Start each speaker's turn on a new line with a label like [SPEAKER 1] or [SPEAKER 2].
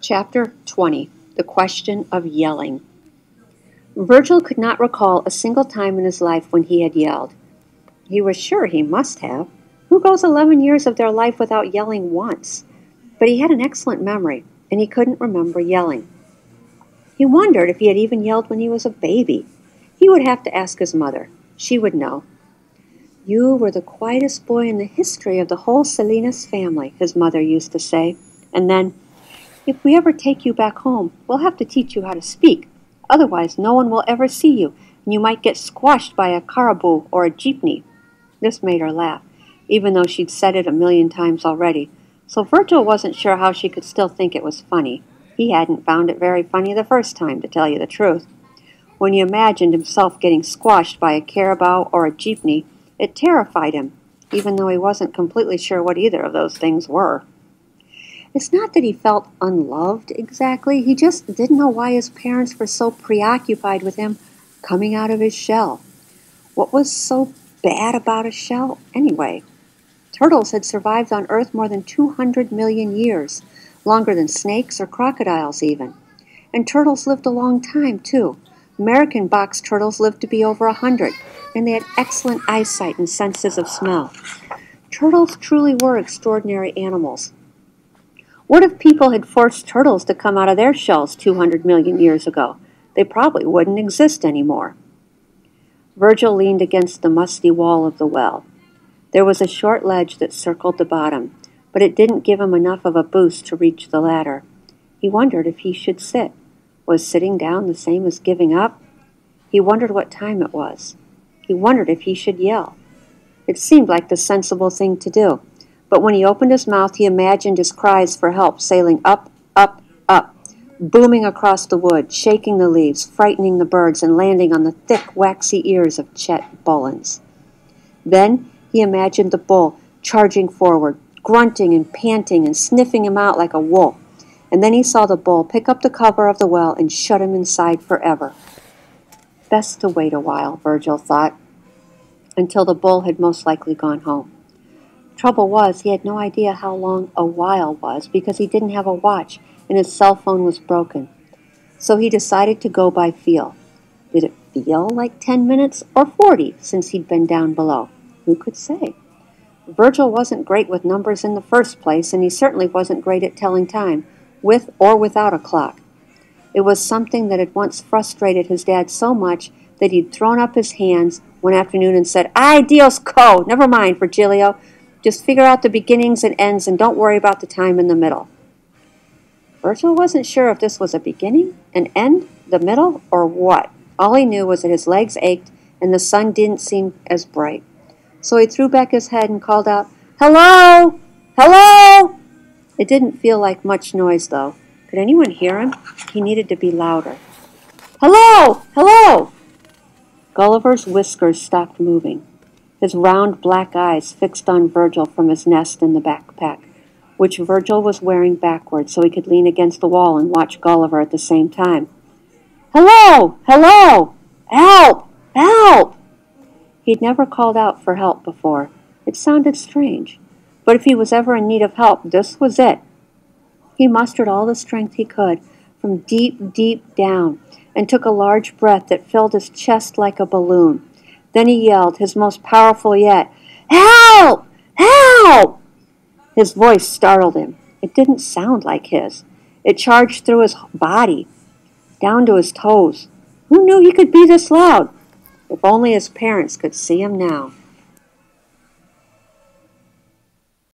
[SPEAKER 1] Chapter 20. The Question of Yelling. Virgil could not recall a single time in his life when he had yelled. He was sure he must have. Who goes 11 years of their life without yelling once? But he had an excellent memory, and he couldn't remember yelling. He wondered if he had even yelled when he was a baby. He would have to ask his mother. She would know. "You were the quietest boy in the history of the whole Salinas family," his mother used to say, and then, "If we ever take you back home, we'll have to teach you how to speak. Otherwise, no one will ever see you, and you might get squashed by a caribou or a jeepney." This made her laugh, even though she'd said it 1,000,000 times already, so Virgil wasn't sure how she could still think it was funny. He hadn't found it very funny the first time, to tell you the truth. When he imagined himself getting squashed by a caribou or a jeepney, it terrified him, even though he wasn't completely sure what either of those things were. It's not that he felt unloved exactly, he just didn't know why his parents were so preoccupied with him coming out of his shell. What was so bad about a shell, anyway? Turtles had survived on Earth more than 200 million years, longer than snakes or crocodiles even. And turtles lived a long time, too. American box turtles lived to be over 100, and they had excellent eyesight and senses of smell. Turtles truly were extraordinary animals. What if people had forced turtles to come out of their shells 200 million years ago? They probably wouldn't exist anymore. Virgil leaned against the musty wall of the well. There was a short ledge that circled the bottom, but it didn't give him enough of a boost to reach the ladder. He wondered if he should sit. Was sitting down the same as giving up? He wondered what time it was. He wondered if he should yell. It seemed like the sensible thing to do. But when he opened his mouth, he imagined his cries for help sailing up, up, up, booming across the wood, shaking the leaves, frightening the birds, and landing on the thick, waxy ears of Chet Bullens. Then he imagined the bull charging forward, grunting and panting and sniffing him out like a wolf. And then he saw the bull pick up the cover of the well and shut him inside forever. Best to wait a while, Virgil thought, until the bull had most likely gone home. Trouble was, he had no idea how long a while was because he didn't have a watch and his cell phone was broken. So he decided to go by feel. Did it feel like 10 minutes or 40 since he'd been down below? Who could say? Virgil wasn't great with numbers in the first place, and he certainly wasn't great at telling time, with or without a clock. It was something that had once frustrated his dad so much that he'd thrown up his hands one afternoon and said, "Ay, Dios co! Never mind, Virgilio. Just figure out the beginnings and ends and don't worry about the time in the middle." Virgil wasn't sure if this was a beginning, an end, the middle, or what. All he knew was that his legs ached and the sun didn't seem as bright. So he threw back his head and called out, "Hello! Hello!" It didn't feel like much noise, though. Could anyone hear him? He needed to be louder. "Hello! Hello!" Gulliver's whiskers stopped moving. His round black eyes fixed on Virgil from his nest in the backpack, which Virgil was wearing backwards so he could lean against the wall and watch Gulliver at the same time. "Hello! Hello! Help! Help!" He'd never called out for help before. It sounded strange. But if he was ever in need of help, this was it. He mustered all the strength he could from deep, deep down and took a large breath that filled his chest like a balloon. Then he yelled, his most powerful yet, "Help! Help!" His voice startled him. It didn't sound like his. It charged through his body, down to his toes. Who knew he could be this loud? If only his parents could see him now.